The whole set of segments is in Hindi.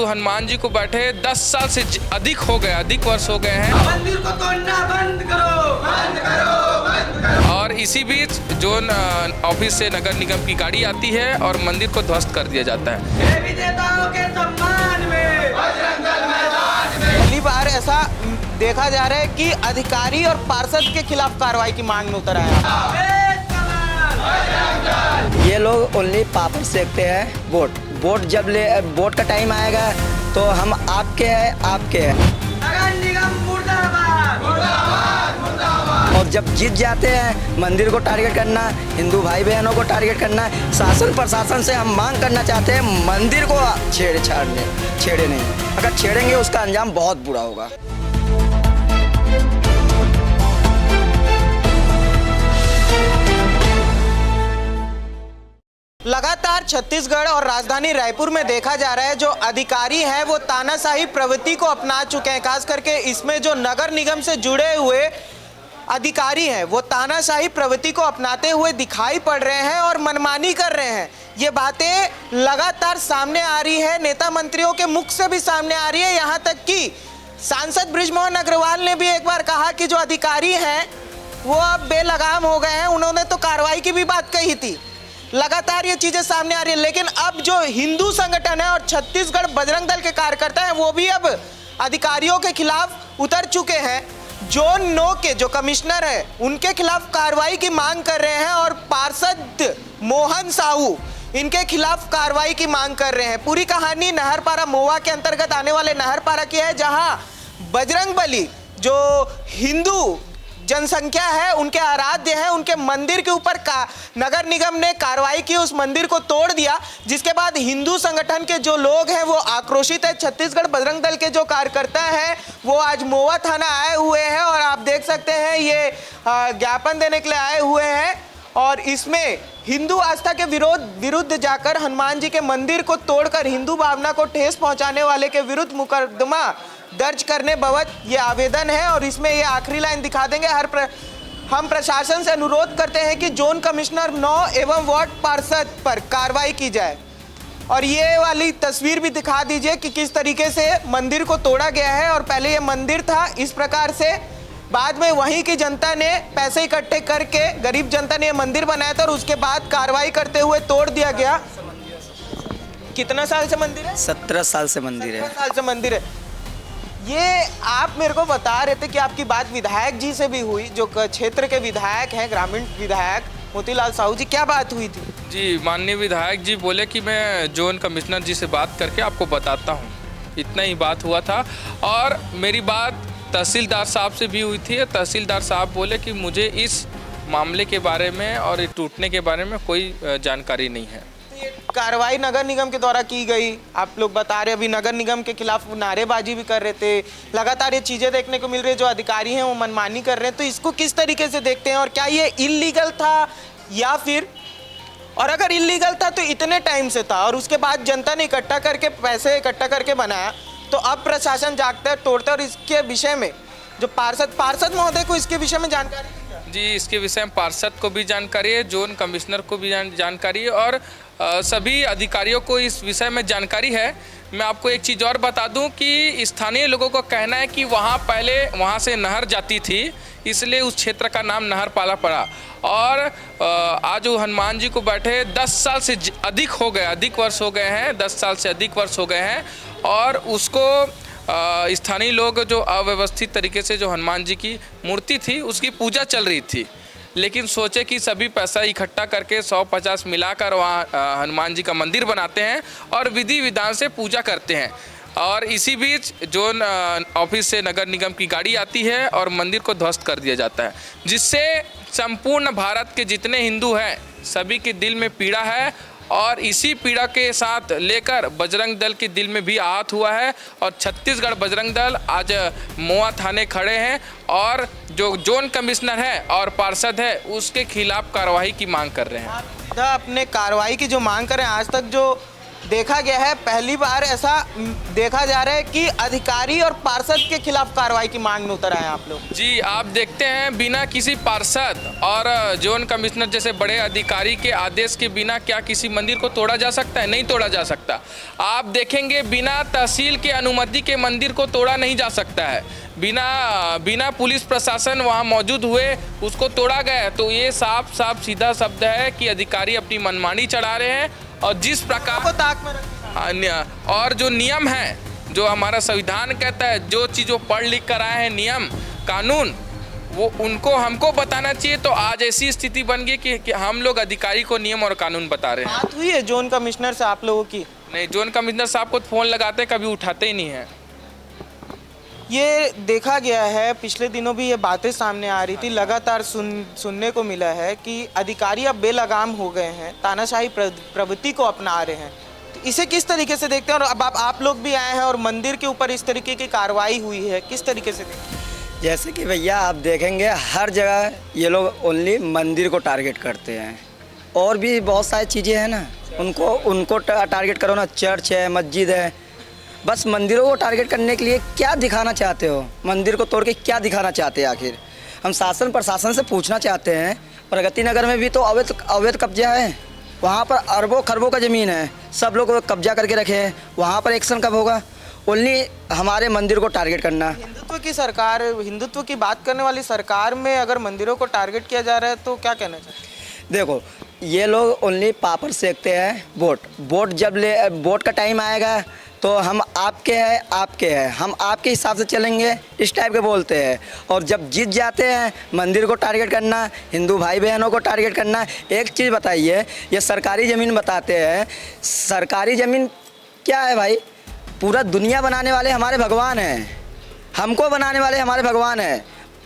हनुमान जी को बैठे 10 साल से अधिक वर्ष हो गए हैं। मंदिर को तोड़ना बंद करो, बंद करो, बंद करो। और इसी बीच जोन ऑफिस से नगर निगम की गाड़ी आती है और मंदिर को ध्वस्त कर दिया जाता है। देवी देवताओं के सम्मान में बजरंग दल मैदान में। पहली बार ऐसा देखा जा रहा है कि अधिकारी और पार्षद के खिलाफ कार्रवाई की मांग में उतर आया। ये लोग ओनली पापड़ सेकते हैं। वोट जब वोट का टाइम आएगा तो हम आपके हैं, आपके हैं। नगर निगम मुर्दाबाद, मुर्दाबाद, मुर्दाबाद। और जब जीत जाते हैं मंदिर को टारगेट करना, हिंदू भाई बहनों को टारगेट करना। शासन प्रशासन से हम मांग करना चाहते हैं मंदिर को छेड़े नहीं। अगर छेड़ेंगे उसका अंजाम बहुत बुरा होगा। लगातार छत्तीसगढ़ और राजधानी रायपुर में देखा जा रहा है जो अधिकारी हैं वो तानाशाही प्रवृत्ति को अपना चुके हैं। खास करके इसमें जो नगर निगम से जुड़े हुए अधिकारी हैं वो तानाशाही प्रवृत्ति को अपनाते हुए दिखाई पड़ रहे हैं और मनमानी कर रहे हैं। ये बातें लगातार सामने आ रही है, नेता मंत्रियों के मुख से भी सामने आ रही है। यहाँ तक कि सांसद बृजमोहन अग्रवाल ने भी एक बार कहा कि जो अधिकारी हैं वो अब बेलगाम हो गए हैं। उन्होंने तो कार्रवाई की भी बात कही थी। लगातार ये चीजें सामने आ रही है, लेकिन अब जो हिंदू संगठन है और छत्तीसगढ़ बजरंग दल के कार्यकर्ता हैं वो भी अब अधिकारियों के खिलाफ उतर चुके हैं। जोन 9 के जो कमिश्नर है उनके खिलाफ कार्रवाई की मांग कर रहे हैं और पार्षद मोहन साहू इनके खिलाफ कार्रवाई की मांग कर रहे हैं। पूरी कहानी नहरपारा मोवा के अंतर्गत आने वाले नहरपारा की है, जहां बजरंगबली जो हिंदू जनसंख्या है उनके आराध्य है, उनके मंदिर के ऊपर नगर निगम ने कार्रवाई की, उस मंदिर को तोड़ दिया। जिसके बाद हिंदू संगठन के जो लोग हैं वो आक्रोशित है। छत्तीसगढ़ बजरंग दल के जो कार्यकर्ता हैं वो आज मोवा थाना आए हुए हैं और आप देख सकते हैं ये ज्ञापन देने के लिए आए हुए हैं। और इसमें हिंदू आस्था के विरुद्ध जाकर हनुमान जी के मंदिर को तोड़कर हिंदू भावना को ठेस पहुंचाने वाले के विरुद्ध मुकदमा दर्ज करने बाबत ये आवेदन है। और इसमें ये आखिरी लाइन दिखा देंगे, हम प्रशासन से अनुरोध करते हैं कि जोन कमिश्नर 9 एवं वार्ड पार्षद पर कार्रवाई की जाए। और ये वाली तस्वीर भी दिखा दीजिए कि किस तरीके से मंदिर को तोड़ा गया है। और पहले ये मंदिर था इस प्रकार से, बाद में वहीं की जनता ने पैसे इकट्ठे करके गरीब जनता ने ये मंदिर बनाया था और उसके बाद कार्रवाई करते हुए तोड़ दिया गया। कितना साल से मंदिर है? 17 साल से मंदिर है। 17 साल से मंदिर है। ये आप मेरे को बता रहे थे कि आपकी बात विधायक जी से भी हुई, जो क्षेत्र के विधायक हैं, ग्रामीण विधायक मोतीलाल साहू जी। क्या बात हुई थी? जी, माननीय विधायक जी बोले कि मैं जोन कमिश्नर जी से बात करके आपको बताता हूँ, इतना ही बात हुआ था। और मेरी बात तहसीलदार साहब से भी हुई थी। तहसीलदार साहब बोले कि मुझे इस मामले के बारे में और टूटने के बारे में कोई जानकारी नहीं है। ये कार्रवाई नगर निगम के द्वारा की गई, आप लोग बता रहे अभी नगर निगम के खिलाफ नारेबाजी भी कर रहे थे। लगातार ये चीज़ें देखने को मिल रही है, जो अधिकारी हैं वो मनमानी कर रहे हैं। तो इसको किस तरीके से देखते हैं और क्या ये इल्लीगल था या फिर, और अगर इल्लीगल था तो इतने टाइम से था और उसके बाद जनता ने इकट्ठा करके पैसे इकट्ठा करके बनाया, तो अब प्रशासन जागता है, तोड़ता है। और इसके विषय में जो पार्षद महोदय को इसके विषय में जानकारी है? जी, इसके विषय में पार्षद को भी जानकारी है, जोन कमिश्नर को भी जानकारी है और सभी अधिकारियों को इस विषय में जानकारी है। मैं आपको एक चीज़ और बता दूं कि स्थानीय लोगों का कहना है कि वहाँ से नहर जाती थी, इसलिए उस क्षेत्र का नाम नहरपारा पड़ा। और आज वो हनुमान जी को बैठे 10 साल से अधिक वर्ष हो गए हैं, 10 साल से अधिक वर्ष हो गए हैं। और उसको स्थानीय लोग जो अव्यवस्थित तरीके से जो हनुमान जी की मूर्ति थी उसकी पूजा चल रही थी, लेकिन सोचे कि सभी पैसा इकट्ठा करके 100-50 मिलाकर वहाँ हनुमान जी का मंदिर बनाते हैं और विधि विधान से पूजा करते हैं। और इसी बीच जोन ऑफिस से नगर निगम की गाड़ी आती है और मंदिर को ध्वस्त कर दिया जाता है, जिससे संपूर्ण भारत के जितने हिंदू हैं सभी के दिल में पीड़ा है। और इसी पीड़ा के साथ लेकर बजरंग दल के दिल में भी आहत हुआ है और छत्तीसगढ़ बजरंग दल आज मोवा थाने खड़े हैं और जो जोन कमिश्नर है और पार्षद है उसके खिलाफ कार्रवाई की मांग कर रहे हैं। अपने कार्रवाई की जो मांग कर रहे हैं, आज तक जो देखा गया है, पहली बार ऐसा देखा जा रहा है कि अधिकारी और पार्षद के खिलाफ कार्रवाई की मांग में उतर आए हैं आप लोग। जी, आप देखते हैं बिना किसी पार्षद और जोन कमिश्नर जैसे बड़े अधिकारी के आदेश के बिना क्या किसी मंदिर को तोड़ा जा सकता है? नहीं तोड़ा जा सकता। आप देखेंगे बिना तहसील के अनुमति के मंदिर को तोड़ा नहीं जा सकता है। बिना पुलिस प्रशासन वहाँ मौजूद हुए उसको तोड़ा गया। तो ये साफ साफ सीधा शब्द है कि अधिकारी अपनी मनमानी चढ़ा रहे हैं और जिस प्रकार को ताक में रखा और जो नियम है, जो हमारा संविधान कहता है, जो चीज़ वो पढ़ लिख कर आए हैं नियम कानून, वो उनको हमको बताना चाहिए। तो आज ऐसी स्थिति बन गई कि हम लोग अधिकारी को नियम और कानून बता रहे हैं। बात हुई है जोन कमिश्नर से आप लोगों की? नहीं, जोन कमिश्नर साहब को फ़ोन लगाते कभी उठाते ही नहीं है। ये देखा गया है, पिछले दिनों भी ये बातें सामने आ रही थी, लगातार सुनने को मिला है कि अधिकारी अब बेलगाम हो गए हैं, तानाशाही प्रवृत्ति को अपना रहे हैं। तो इसे किस तरीके से देखते हैं? और अब आप लोग भी आए हैं और मंदिर के ऊपर इस तरीके की कार्रवाई हुई है, किस तरीके से देखते हैं? जैसे कि भैया आप देखेंगे हर जगह ये लोग ओनली मंदिर को टारगेट करते हैं, और भी बहुत सारी चीज़ें हैं ना, उनको टारगेट करो ना, चर्च है, मस्जिद है, बस मंदिरों को टारगेट करने के लिए क्या दिखाना चाहते हो? मंदिर को तोड़ के क्या दिखाना चाहते हैं आखिर? हम शासन प्रशासन से पूछना चाहते हैं, प्रगति नगर में भी तो अवैध कब्जा है, वहाँ पर अरबों खरबों का ज़मीन है, सब लोग कब्जा करके रखे हैं, वहाँ पर एक्शन कब होगा? ओनली हमारे मंदिर को टारगेट करना। हिंदुत्व की सरकार, हिंदुत्व की बात करने वाली सरकार में अगर मंदिरों को टारगेट किया जा रहा है तो क्या कहना चाहिए? देखो, ये लोग ओनली पापड़ सेकते हैं। वोट का टाइम आएगा तो हम आपके हैं, हम आपके हिसाब से चलेंगे, इस टाइप के बोलते हैं। और जब जीत जाते हैं मंदिर को टारगेट करना, हिंदू भाई बहनों को टारगेट करना। एक चीज़ बताइए, ये सरकारी ज़मीन बताते हैं, सरकारी ज़मीन क्या है भाई? पूरा दुनिया बनाने वाले हमारे भगवान हैं, हमको बनाने वाले हमारे भगवान हैं।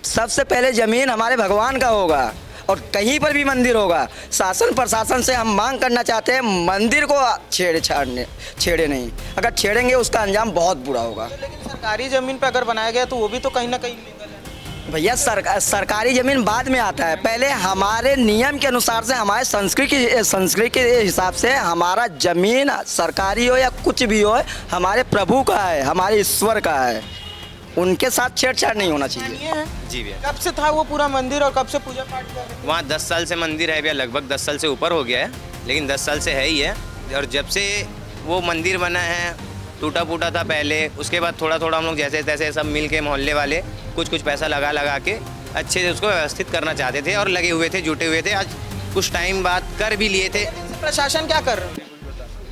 सबसे पहले ज़मीन हमारे भगवान का होगा, और कहीं पर भी मंदिर होगा, शासन प्रशासन से हम मांग करना चाहते हैं मंदिर को छेड़े नहीं। अगर छेड़ेंगे उसका अंजाम बहुत बुरा होगा। लेकिन सरकारी ज़मीन पे अगर बनाया गया तो वो भी तो कहीं ना कहीं लीगल है। भैया सरकारी ज़मीन बाद में आता है, पहले हमारे नियम के अनुसार से, हमारे संस्कृति के हिसाब से हमारा ज़मीन सरकारी हो या कुछ भी हो, हमारे प्रभु का है, हमारे ईश्वर का है, उनके साथ छेड़छाड़ नहीं होना चाहिए। जी भैया, कब से था वो पूरा मंदिर और कब से पूजा पाठ कर रहे थे? वहाँ 10 साल से मंदिर है भैया, लगभग 10 साल से ऊपर हो गया है, लेकिन 10 साल से है ही है। और जब से वो मंदिर बना है, टूटा फूटा था पहले, उसके बाद थोड़ा थोड़ा हम लोग जैसे तैसे सब मिल के मोहल्ले वाले कुछ पैसा लगा के अच्छे से उसको व्यवस्थित करना चाहते थे, और लगे हुए थे, जुटे हुए थे। आज कुछ टाइम बाद कर भी लिए थे। प्रशासन क्या कर रहा है?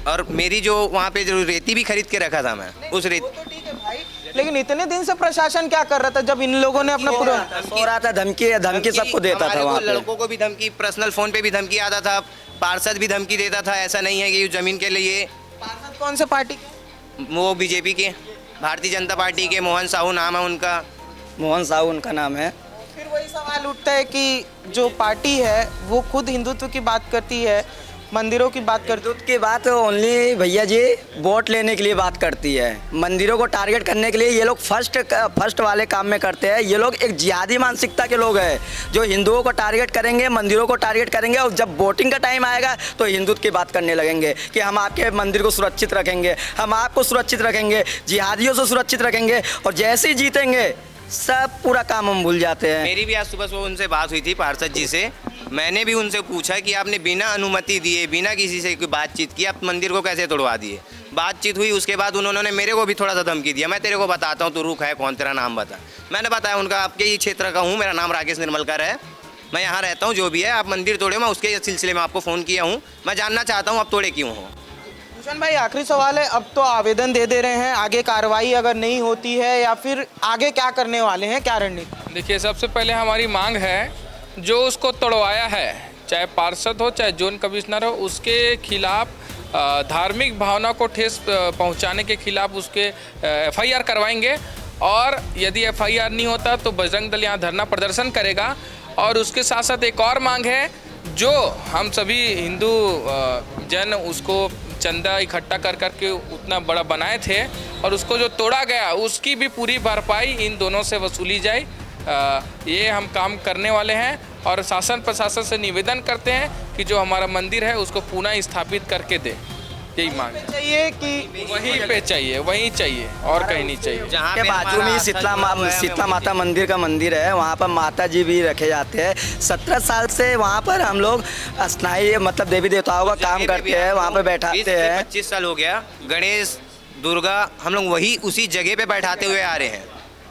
और मेरी जो वहाँ पे जो रेती भी खरीद के रखा था मैं, उस रेती, वो तो ठीक है भाई, लेकिन इतने दिन से प्रशासन क्या कर रहा था जब इन लोगों ने अपना पूरा हो रहा था? धमकी सबको देता था वहाँ पे। लड़कों को भी धमकी, पर्सनल फ़ोन पे भी धमकी आता था, पार्षद भी धमकी देता था। ऐसा नहीं है कि ज़मीन के लिए। पार्षद कौन से पार्टी के? वो बीजेपी के, भारतीय जनता पार्टी के, मोहन साहू नाम है उनका। मोहन साहू उनका नाम है। फिर वही सवाल उठता है कि जो पार्टी है वो खुद हिंदुत्व की बात करती है, मंदिरों की बात करती है। हिंदुत्व की बात ओनली भैया जी वोट लेने के लिए बात करती है, मंदिरों को टारगेट करने के लिए ये लोग फर्स्ट वाले काम में करते हैं। ये लोग एक जिहादी मानसिकता के लोग हैं, जो हिंदुओं को टारगेट करेंगे, मंदिरों को टारगेट करेंगे, और जब वोटिंग का टाइम आएगा तो हिंदुत्व की बात करने लगेंगे कि हम आपके मंदिर को सुरक्षित रखेंगे, हम आपको सुरक्षित रखेंगे, जिहादियों से सुरक्षित रखेंगे। और जैसे ही जीतेंगे सब पूरा काम हम भूल जाते हैं। मेरी भी आज सुबह उनसे बात हुई थी पार्षद जी से। मैंने भी उनसे पूछा कि आपने बिना अनुमति दिए, बिना किसी से कोई बातचीत की आप मंदिर को कैसे तोड़वा दिए? बातचीत हुई, उसके बाद उन्होंने मेरे को भी थोड़ा सा धमकी दिया, मैं तेरे को बताता हूँ, तू रुक है, कौन तेरा नाम बता। मैंने बताया उनका, आपके ही क्षेत्र का हूँ, मेरा नाम राकेश निर्मलकर है, मैं यहाँ रहता हूँ, जो भी है आप मंदिर तोड़े, मैं उसके सिलसिले में आपको फ़ोन किया हूँ, मैं जानना चाहता हूँ आप तोड़े क्यों हो। भूषण भाई, आखिरी सवाल है, अब तो आवेदन दे रहे हैं, आगे कार्रवाई अगर नहीं होती है या फिर आगे क्या करने वाले हैं, क्या रणनीति? देखिए, सबसे पहले हमारी मांग है, जो उसको तोड़वाया है, चाहे पार्षद हो चाहे जोन कमिश्नर हो, उसके खिलाफ धार्मिक भावना को ठेस पहुंचाने के खिलाफ उसके FIR करवाएंगे। और यदि FIR नहीं होता तो बजरंग दल यहाँ धरना प्रदर्शन करेगा। और उसके साथ साथ एक और मांग है, जो हम सभी हिंदू जन उसको चंदा इकट्ठा कर के उतना बड़ा बनाए थे, और उसको जो तोड़ा गया उसकी भी पूरी भरपाई इन दोनों से वसूली जाए। ये हम काम करने वाले हैं, और शासन प्रशासन से निवेदन करते हैं कि जो हमारा मंदिर है उसको पुनः स्थापित करके दे। यही मांग है। चाहिए कि वहीं पे चाहिए, वहीं चाहिए और कहीं नहीं चाहिए। जहाँ के पे बाजू में हमारा ही असल शीतला जो है, शीतला वो माता मंदिर का मंदिर है, वहाँ पर माता जी भी रखे जाते हैं। 17 साल से वहाँ पर हम लोग स्थायी मतलब देवी देवताओं का काम करते हैं, वहाँ पर बैठाते हैं। 25 साल हो गया, गणेश दुर्गा हम लोग वही उसी जगह पे बैठाते हुए आ रहे हैं।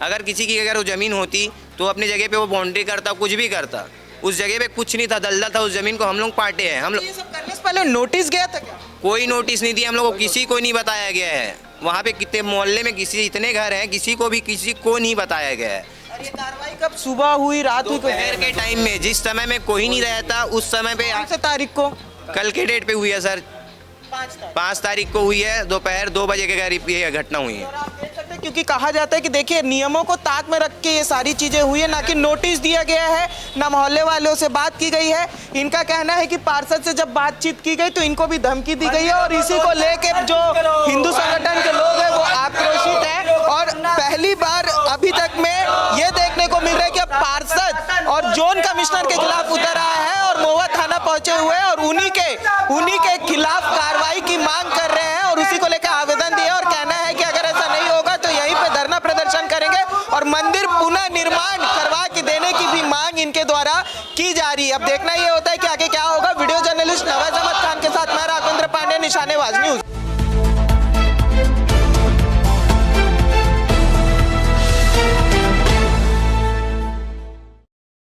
अगर किसी की अगर वो ज़मीन होती तो अपनी जगह पे वो बाउंड्री करता, कुछ भी करता। उस जगह पे कुछ नहीं था, दलदल था, उस ज़मीन को हम लोग पाटे हैं। हम लोग ये सब करने से पहले नोटिस गया था क्या? कोई नोटिस नहीं दिया हम लोग को, किसी को नहीं बताया गया है। वहाँ पे कितने मोहल्ले में किसी इतने घर हैं, किसी को नहीं बताया गया है। और ये कार्रवाई कब सुबह हुई, रात हुई? दोपहर के टाइम में जिस समय में कोई नहीं रहता, उस समय पे कौन से तारीख को? कल के डेट पे हुई है सर, 5 तारीख को हुई है, दोपहर 2 बजे के करीब ये घटना हुई है। और आप देख सकते हैं क्योंकि कहा जाता है कि देखिए नियमों को ताक में रख के ये सारी चीजें हुई है, ना कि नोटिस दिया गया है, ना मोहल्ले वालों से बात की गई है। इनका कहना है कि पार्षद से जब बातचीत की गई तो इनको भी धमकी दी गई है और इसी को लेके जो हिंदू संगठन के लोग हैं वो आक्रोशित हैं। और पहली बार अभी तक में ये देखने को मिल रहा है कि अब पार्षद और जोन कमिश्नर के खिलाफ उतर आया है और महुआ थाना पहुंचे हुए हैं और उन्हीं के खिलाफ कार्रवाई की मांग कर रहे हैं और उसी को लेकर आवेदन दिए और कहना है कि अगर ऐसा नहीं होगा तो यहीं पे धरना प्रदर्शन करेंगे और मंदिर पुनः निर्माण करवा के देने की भी मांग इनके द्वारा की जा रही है। अब देखना ये होता है कि आगे क्या होगा। वीडियो जर्नलिस्ट नवाज अहमद खान के साथ मैं राघवेंद्र पांडे, निशानेबाज न्यूज।